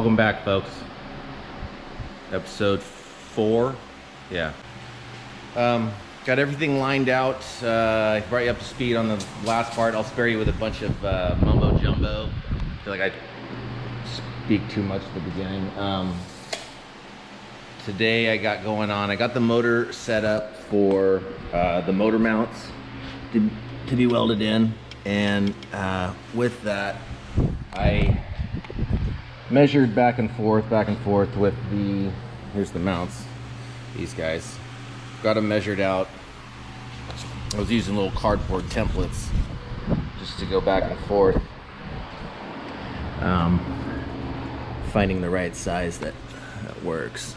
Welcome back, folks. Episode 4. Yeah. Got everything lined out. I brought you up to speed on the last part. I'll spare you with a bunch of mumbo jumbo. I feel like I speak too much at the beginning. Today I got going on. I got the motor set up for the motor mounts to be welded in, and with that, I measured back and forth with the, here's the mounts, these guys. Got them measured out. I was using little cardboard templates just to go back and forth, finding the right size that works.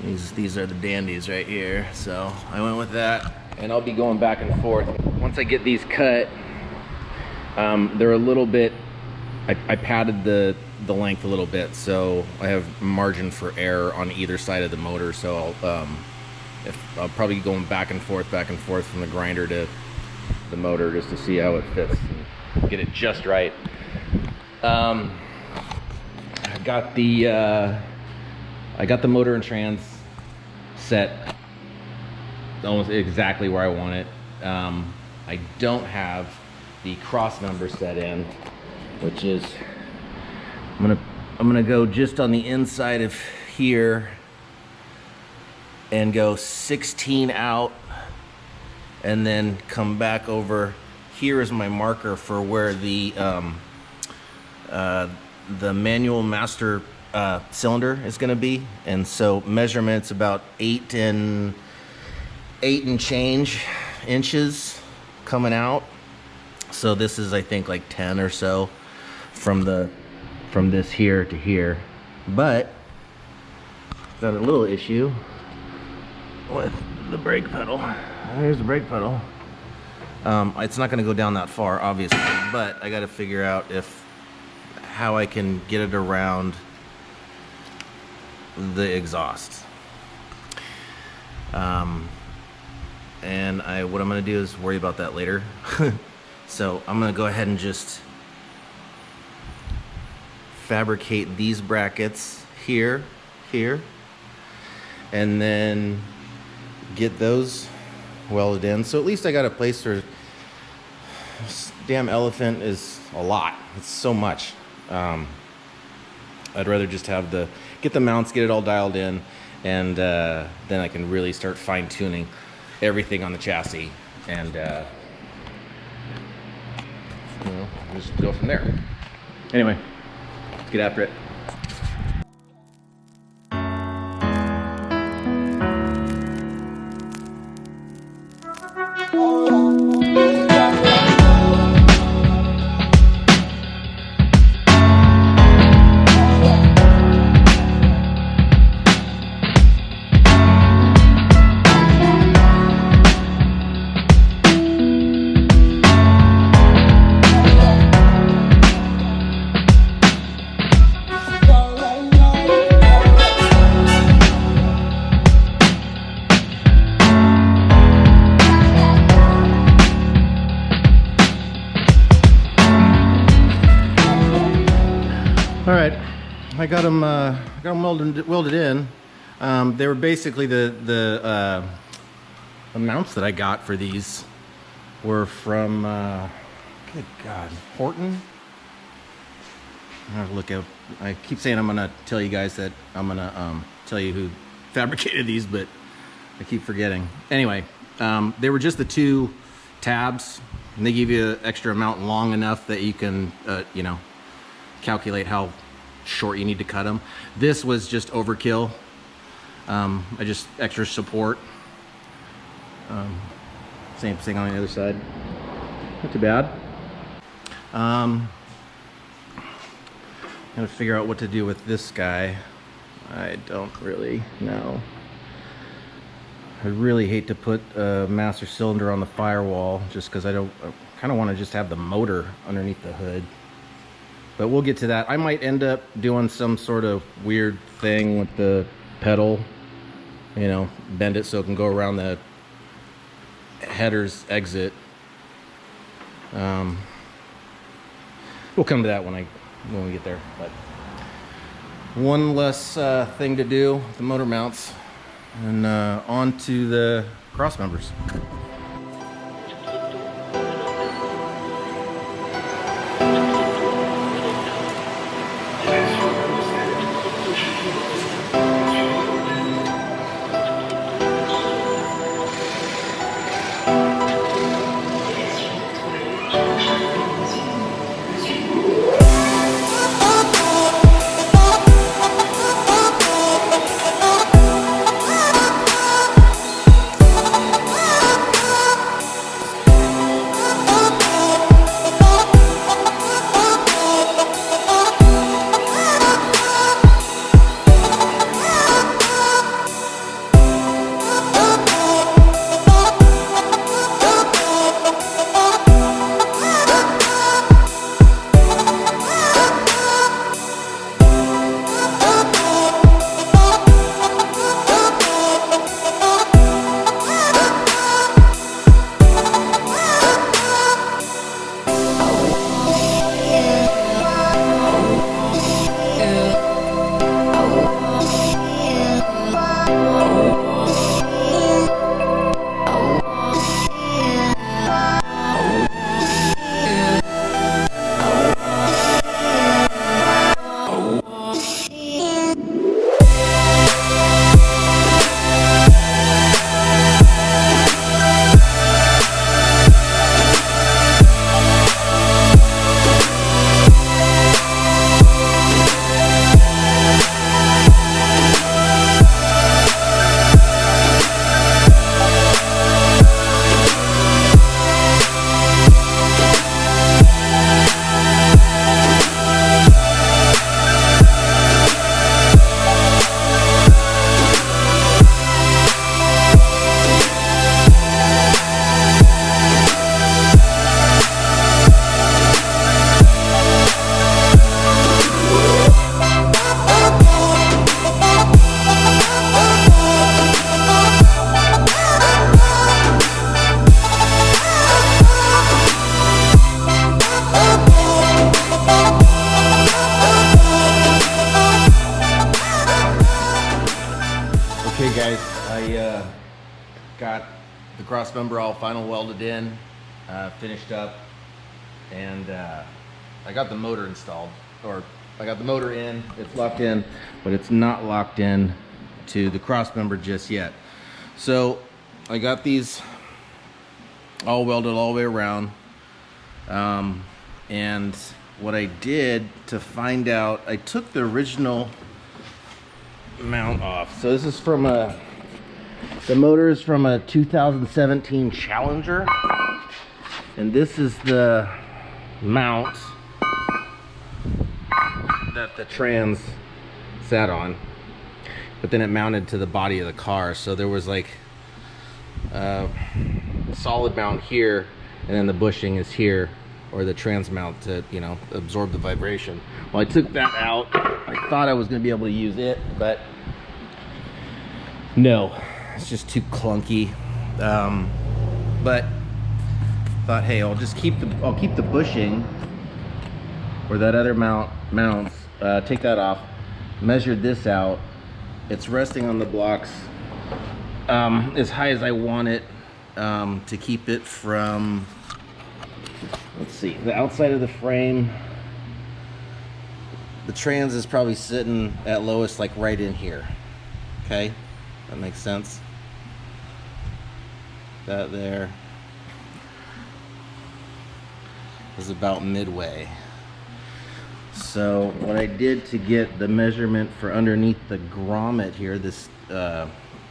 These are the dandies right here, so I went with that, and I'll be going back and forth. Once I get these cut, they're a little bit, I padded the length a little bit, so I have margin for error on either side of the motor. So I'll probably be going back and forth from the grinder to the motor just to see how it fits and get it just right. I got the motor and trans set almost exactly where I want it. I don't have the cross member set in, which is I'm gonna go just on the inside of here and go 16 out, and then come back over. Here is my marker for where the manual master cylinder is going to be, and so measurements about 8 and change inches coming out. So this is, I think, like 10 or so from this here to here, but got a little issue with the brake pedal. Here's the brake pedal. It's not going to go down that far, obviously, but I got to figure out how I can get it around the exhaust. And what I'm going to do is worry about that later. So I'm going to go ahead and just fabricate these brackets here, and then get those welded in. So at least I got a place for this damn elephant is a lot. It's so much. I'd rather just have get the mounts, get it all dialed in, and then I can really start fine-tuning everything on the chassis, and just go from there. Anyway, let's get after it. All right, I got them welded in. They were basically the mounts that I got for these were from good God, Horton. I have to look at. I keep saying I'm gonna tell you guys that I'm gonna tell you who fabricated these, but I keep forgetting. Anyway, they were just the 2 tabs, and they give you an extra amount long enough that you can calculate how short you need to cut them. This was just overkill. I just extra support. Same thing on the other side. Not too bad. Gotta figure out what to do with this guy. I don't really know. I really hate to put a master cylinder on the firewall just because I kind of want to just have the motor underneath the hood. But we'll get to that. I might end up doing some sort of weird thing with the pedal, bend it so it can go around the header's exit. We'll come to that when we get there. But one less thing to do, the motor mounts, and on to the cross members. Okay guys, I got the cross member all final welded in, finished up, and I got the motor installed, or I got the motor in, it's locked in, but it's not locked in to the cross member just yet. So I got these all welded all the way around, and what I did to find out, I took the original mount off. So this is from the motor is from a 2017 Challenger, and this is the mount that the trans sat on, but then it mounted to the body of the car. So there was like a solid mount here, and then the bushing is here, or the trans mount to, you know, absorb the vibration. Well, I took that out. I thought I was going to be able to use it, but no, it's just too clunky. But thought, hey, I'll keep the bushing where that other mounts. Take that off. Measured this out. It's resting on the blocks as high as I want it, to keep it from, let's see, the outside of the frame. The trans is probably sitting at lowest, like right in here. Okay, that makes sense. That there is about midway. So what I did to get the measurement for underneath the grommet here, this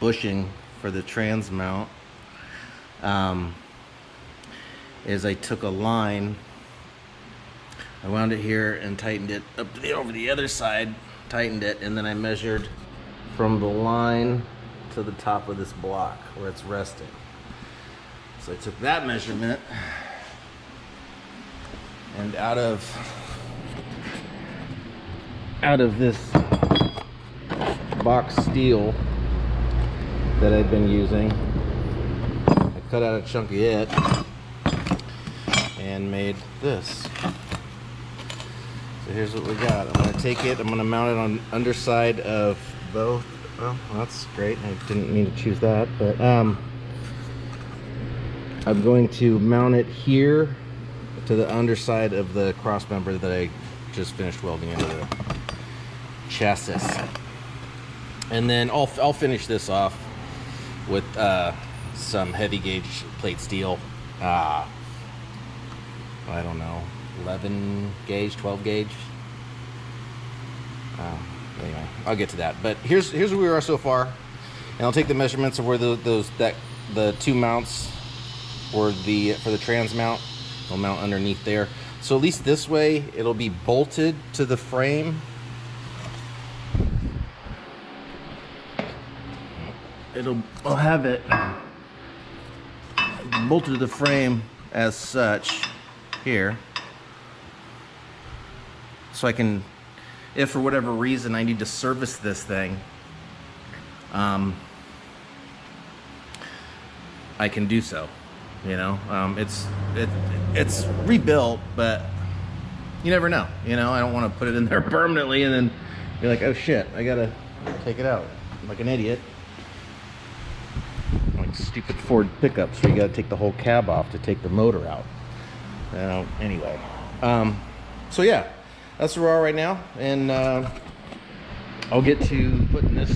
bushing for the trans mount, is I took a line, I wound it here and tightened it up to over the other side, tightened it, and then I measured from the line to the top of this block where it's resting. So I took that measurement, and out of this box steel that I've been using, I cut out a chunk of it and made this. So So here's what we got. I'm gonna take it, I'm gonna mount it on underside of both. Oh, that's great. I didn't mean to choose that, but I'm going to mount it here to the underside of the cross member that I just finished welding into the chassis. And then I'll finish this off with some heavy gauge plate steel. I don't know, 11 gauge, 12 gauge. Anyway, I'll get to that. But here's where we are so far, and I'll take the measurements of where the two mounts for the trans mount. They'll mount underneath there. So at least this way, it'll be bolted to the frame. I'll have it bolted to the frame as such here, so I can, if for whatever reason I need to service this thing, I can do so. You know, it's rebuilt, but you never know. You know, I don't want to put it in there permanently and then be like, oh shit, I gotta take it out like an idiot. Like stupid Ford pickups where you gotta take the whole cab off to take the motor out. Anyway, so yeah, that's where we are right now, and I'll get to putting this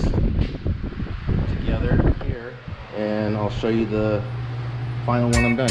together here, and I'll show you the final when I'm done.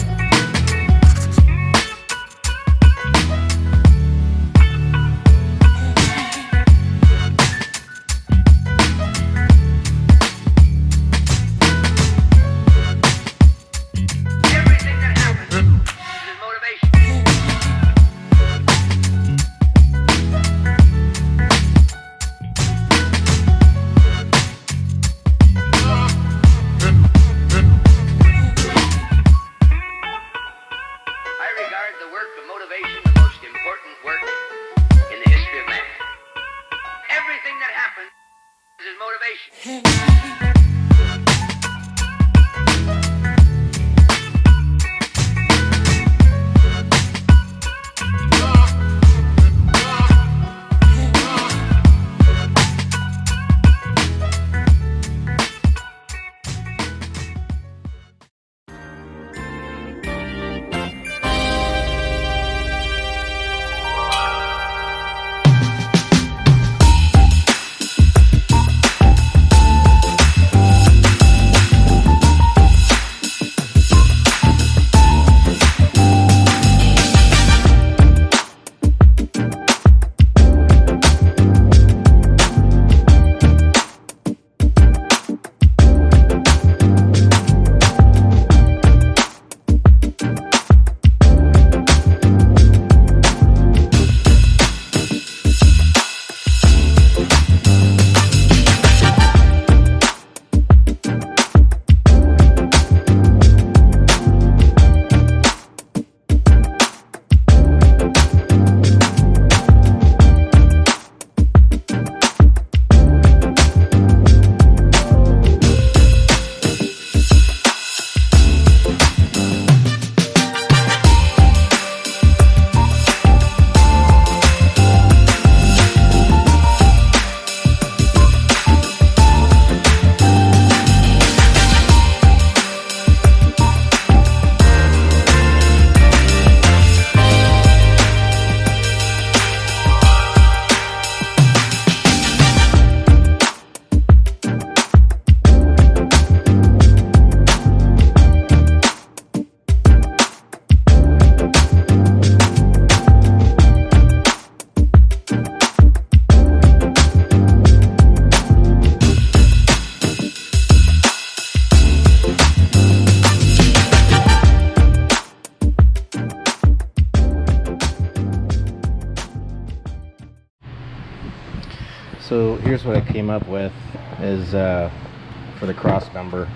So here's what I came up with is for the cross member.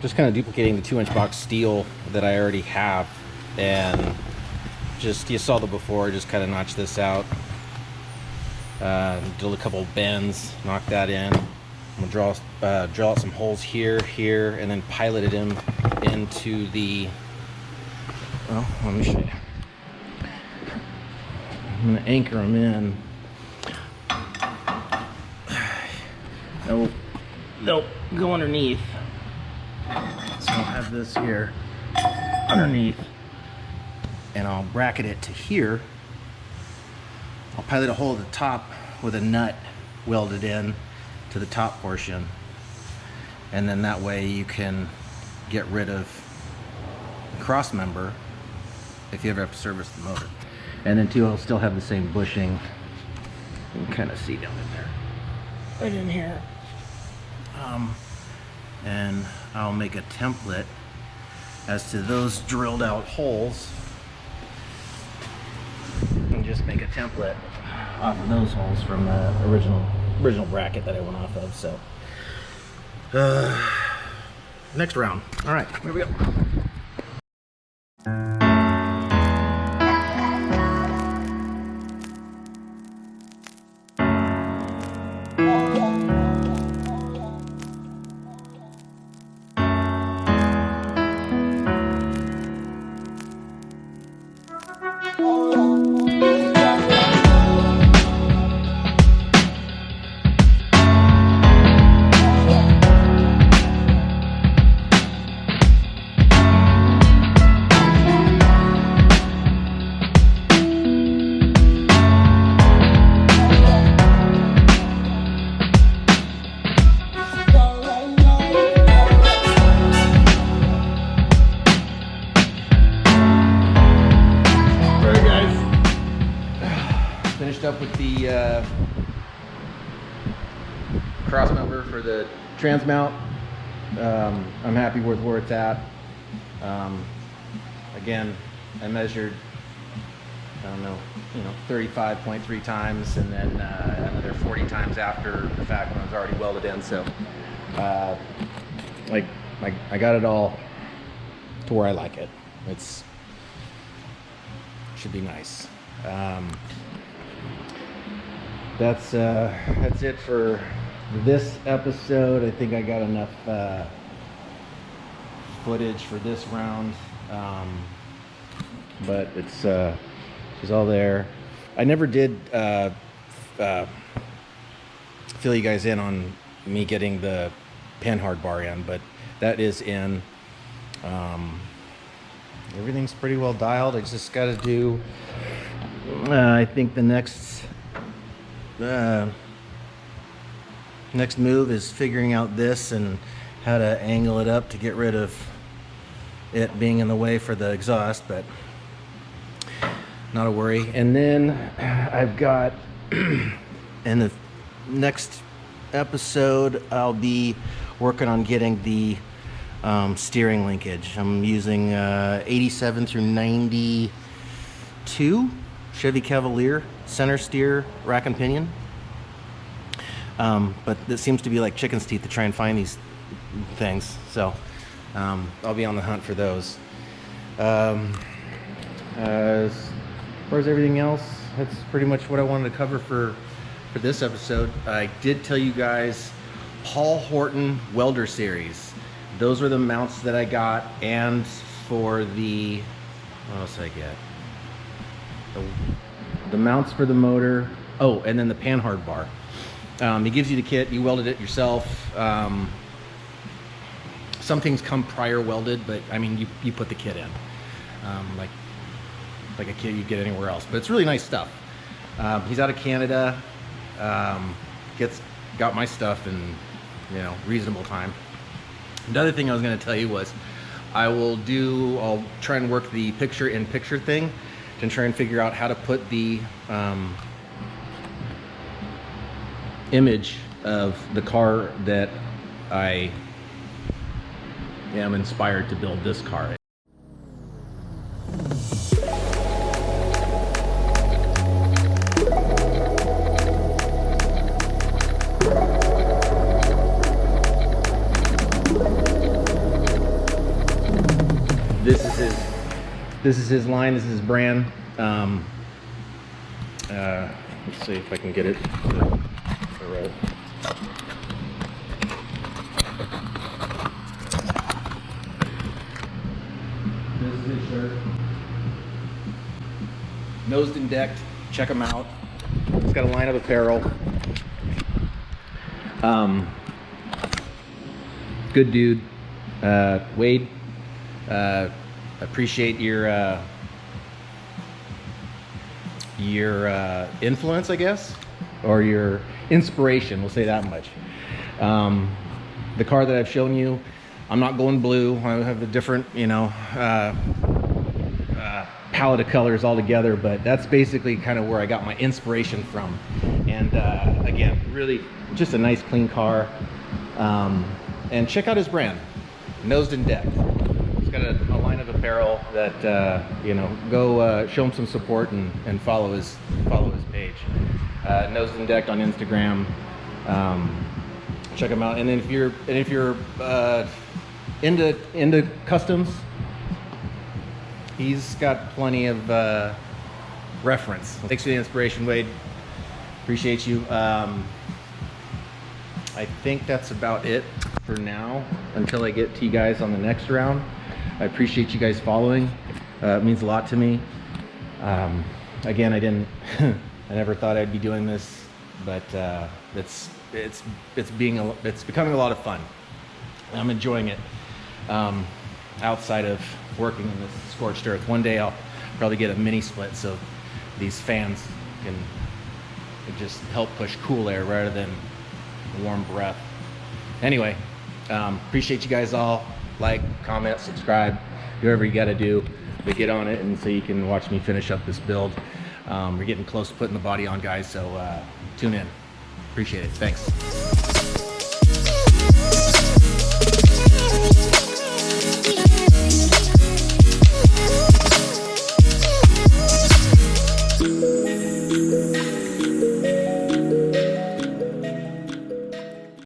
Just kind of duplicating the 2-inch box steel that I already have, and just, you saw the before, just kind of notched this out, did a couple bends, knock that in. I'm gonna draw out some holes here, and then pilot it into the, well, let me show you. I'm gonna anchor them in. They'll go underneath. So I'll have this here underneath, and I'll bracket it to here. I'll pilot a hole at the top with a nut welded in to the top portion, and then that way you can get rid of the cross member if you ever have to service the motor. And then too, I'll still have the same bushing. You can kind of see down in there, right in here. And I'll make a template as to those drilled out holes, and just make a template off of those holes from the original bracket that I went off of. So next round. All right, here we go. Up with the cross member for the trans mount. I'm happy with where it's at. Again, I measured, I don't know, 35.3 times, and then another 40 times after the fact when it was already welded in. So like I got it all to where I like it. It's should be nice. That's it for this episode. I think I got enough footage for this round, but it's all there. I never did fill you guys in on me getting the panhard bar in, but that is in. Everything's pretty well dialed. I just got to do. I think the next move is figuring out this and how to angle it up to get rid of it being in the way for the exhaust, but not a worry. And then I've got in the next episode I'll be working on getting the steering linkage. I'm using 87 through 92 Chevy Cavalier center steer rack and pinion, but it seems to be like chicken's teeth to try and find these things, so I'll be on the hunt for those. As far as everything else, that's pretty much what I wanted to cover for this episode. I did tell you guys Paul Horton welder series. Those were the mounts that I got, and for the, what else did I get? The mounts for the motor. Oh, and then the panhard bar. He gives you the kit. You welded it yourself. Some things come prior welded, but I mean, you put the kit in, like a kit you'd get anywhere else. But it's really nice stuff. He's out of Canada. Got my stuff in reasonable time. Another thing I was going to tell you was I'll try and work the picture-in-picture thing and try and figure out how to put the image of the car that I am inspired to build this car. This is his line. This is his brand. Let's see if I can get it right. This is his shirt. Nosed and decked. check him out. He's got a line of apparel. Good dude. Wade, appreciate your influence, I guess, or your inspiration, we'll say that much. The car that I've shown you, I'm not going blue. I have a different, you know, palette of colors altogether, but that's basically kind of where I got my inspiration from. And again, really just a nice clean car. And check out his brand, Nosed and Decked. He's got a line of apparel that, you know, go show him some support and follow his page. Nosed and Decked on Instagram. Check him out. And then if you're into customs, he's got plenty of reference. Thanks for the inspiration, Wade. Appreciate you. I think that's about it for now until I get to you guys on the next round. I appreciate you guys following. It means a lot to me. Again, I never thought I'd be doing this, but it's becoming a lot of fun. I'm enjoying it. Outside of working in this scorched earth, one day I'll probably get a mini split so these fans can just help push cool air rather than warm breath. Anyway, appreciate you guys all. Like, comment, subscribe, do whatever you got to do to get on it, and so you can watch me finish up this build. We're getting close to putting the body on, guys, so tune in. Appreciate it. Thanks.